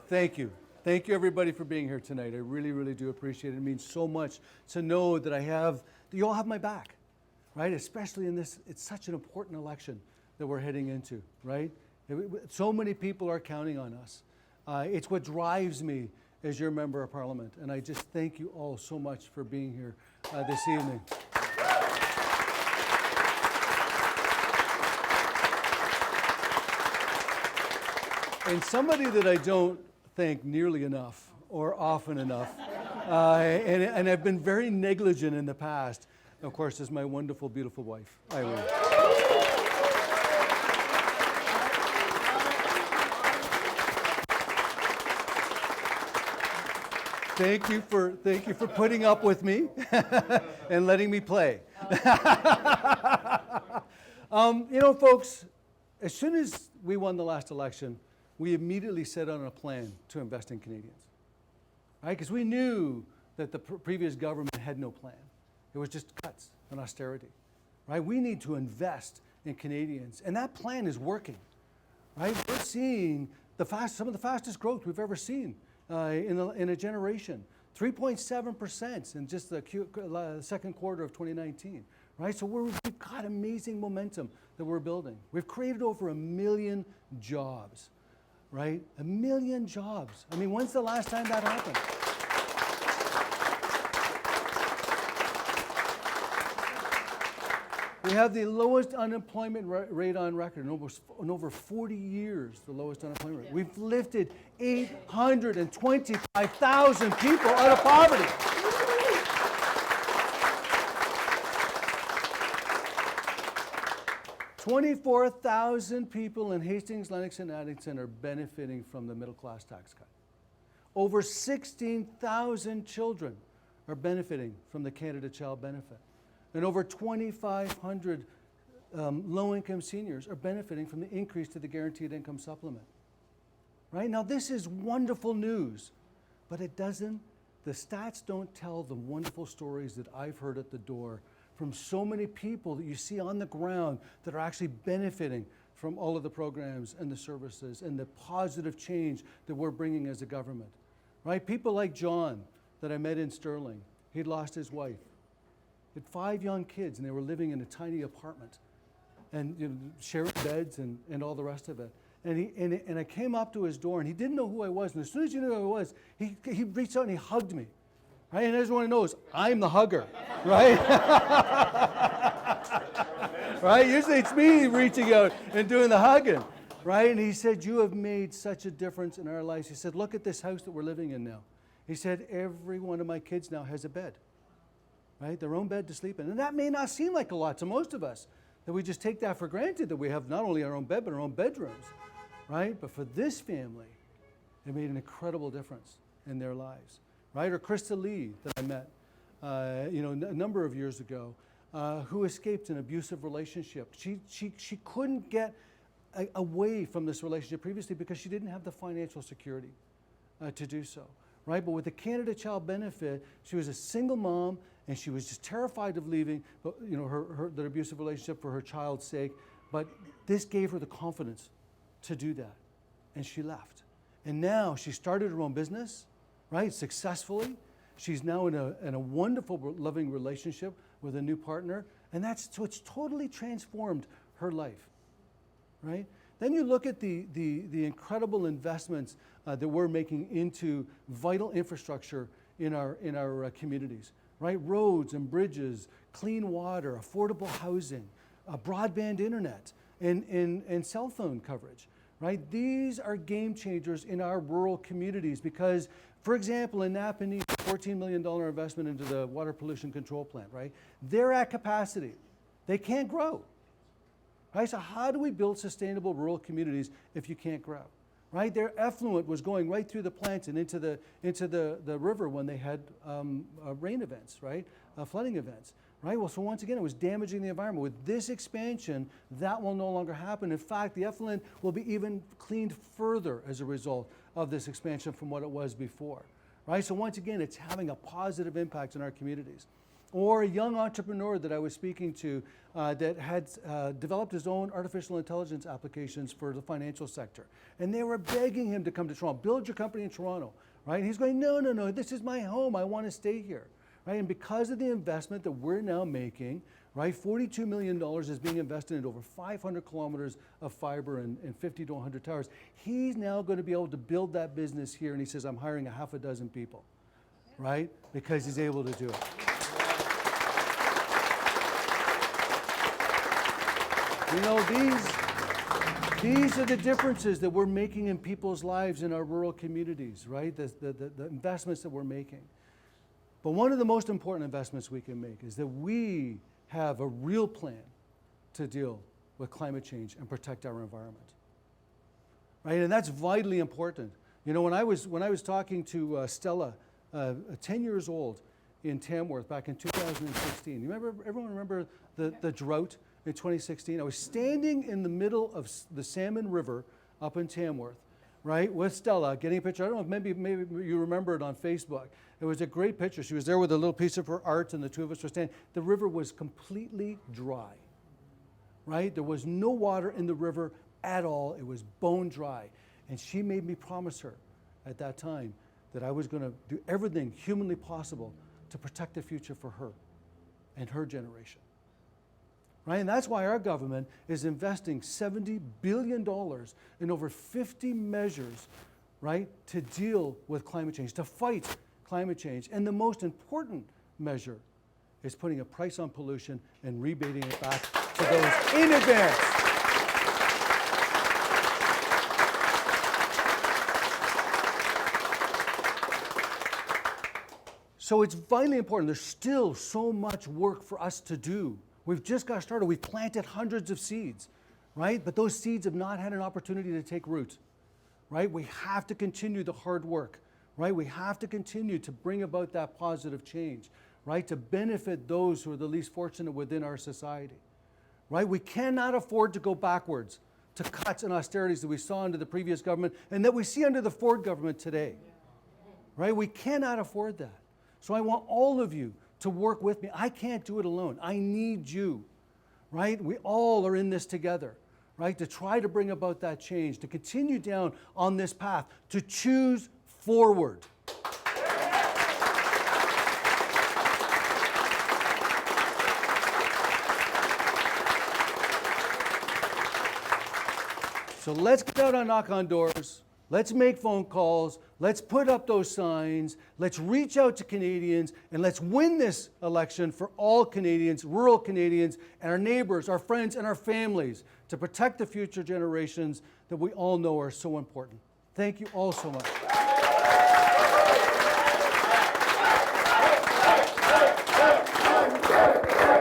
Thank you. Thank you, everybody, for being here tonight. I really, really do appreciate it. It means so much to know that that you all have my back, right? Especially in this, it's such an important election that we're heading into, right? So many people are counting on us. It's what drives me as your member of parliament. And I just thank you all so much for being here this evening. And somebody that I don't thank nearly enough or often enough, and I've been very negligent in the past, of course, is my wonderful, beautiful wife, Irene. Thank you for putting up with me and letting me play. Folks, as soon as we won the last election, we immediately set on a plan to invest in Canadians, right? Because we knew that the previous government had no plan. It was just cuts and austerity, right? We need to invest in Canadians, and that plan is working, right? We're seeing some of the fastest growth we've ever seen in a generation, 3.7% in just the second quarter of 2019, right? So we've got amazing momentum that we're building. We've created over 1 million jobs. Right? 1 million jobs. I mean, when's the last time that happened? We have the lowest unemployment rate on record in over 40 years, the lowest unemployment rate. We've lifted 825,000 people out of poverty. $24,000 people in Hastings, Lennox, and Addington are benefiting from the middle class tax cut. Over 16,000 children are benefiting from the Canada Child Benefit. And over 2,500 low-income seniors are benefiting from the increase to the Guaranteed Income Supplement. Right? Now, this is wonderful news, but the stats don't tell the wonderful stories that I've heard at the door from so many people that you see on the ground that are actually benefiting from all of the programs and the services and the positive change that we're bringing as a government, right? People like John that I met in Sterling, he'd lost his wife. He had 5 young kids and they were living in a tiny apartment and sharing beds and all the rest of it. And I came up to his door and he didn't know who I was. And as soon as he knew who I was, he reached out and he hugged me. Right? And everyone knows I'm the hugger, right? Right? Usually it's me reaching out and doing the hugging, right? And he said, you have made such a difference in our lives. He said, look at this house that we're living in now. He said, every one of my kids now has a bed, right? Their own bed to sleep in. And that may not seem like a lot to most of us, that we just take that for granted, that we have not only our own bed, but our own bedrooms, right? But for this family, it made an incredible difference in their lives. Right? Or Krista Lee that I met, a number of years ago, who escaped an abusive relationship. She couldn't get away from this relationship previously because she didn't have the financial security to do so. Right? But with the Canada Child Benefit, she was a single mom and she was just terrified of leaving, the abusive relationship for her child's sake. But this gave her the confidence to do that, and she left. And now she started her own business. Right, successfully. She's now in a wonderful, loving relationship with a new partner, and it's totally transformed her life. Right? Then you look at the incredible investments that we're making into vital infrastructure in our communities. Right, roads and bridges, clean water, affordable housing, broadband internet, and cell phone coverage. Right? These are game changers in our rural communities because, for example, in Napanee, $14 million investment into the water pollution control plant, right? They're at capacity. They can't grow. Right? So how do we build sustainable rural communities if you can't grow? Right? Their effluent was going right through the plant and into the river when they had rain events, right? Flooding events. Right? Well, so once again, it was damaging the environment. With this expansion, that will no longer happen. In fact, the effluent will be even cleaned further as a result of this expansion from what it was before. Right? So once again, it's having a positive impact in our communities. Or a young entrepreneur that I was speaking to that had developed his own artificial intelligence applications for the financial sector. And they were begging him to come to Toronto, build your company in Toronto, right? And he's going, no, no, no, this is my home. I want to stay here, right? And because of the investment that we're now making, right, $42 million is being invested in over 500 kilometers of fiber and 50 to 100 towers. He's now going to be able to build that business here. And he says, I'm hiring a half a dozen people, right? Because he's able to do it. You know, these are the differences that we're making in people's lives in our rural communities, right? The investments that we're making. But one of the most important investments we can make is that we have a real plan to deal with climate change and protect our environment, right? And that's vitally important. You know, when I was talking to Stella, 10 years old in Tamworth back in 2016, everyone remember the drought in 2016? I was standing in the middle of the Salmon River up in Tamworth, right, with Stella, getting a picture. I don't know if maybe you remember it on Facebook. It was a great picture. She was there with a little piece of her art, and the two of us were standing. The river was completely dry, right? There was no water in the river at all. It was bone dry. And she made me promise her at that time that I was going to do everything humanly possible to protect the future for her and her generation. Right? And that's why our government is investing $70 billion in over 50 measures, right, to deal with climate change, to fight climate change. And the most important measure is putting a price on pollution and rebating it back to those in advance. So it's vitally important. There's still so much work for us to do. We've just got started. We've planted hundreds of seeds, right? But those seeds have not had an opportunity to take root, right? We have to continue the hard work, right? We have to continue to bring about that positive change, right? To benefit those who are the least fortunate within our society, right? We cannot afford to go backwards to cuts and austerities that we saw under the previous government and that we see under the Ford government today, right? We cannot afford that. So I want all of you to work with me. I can't do it alone. I need you, right? We all are in this together, right? To try to bring about that change, to continue down on this path, to choose forward. So let's get out and knock on doors. Let's make phone calls. Let's put up those signs. Let's reach out to Canadians, and let's win this election for all Canadians, rural Canadians, and our neighbors, our friends, and our families to protect the future generations that we all know are so important. Thank you all so much.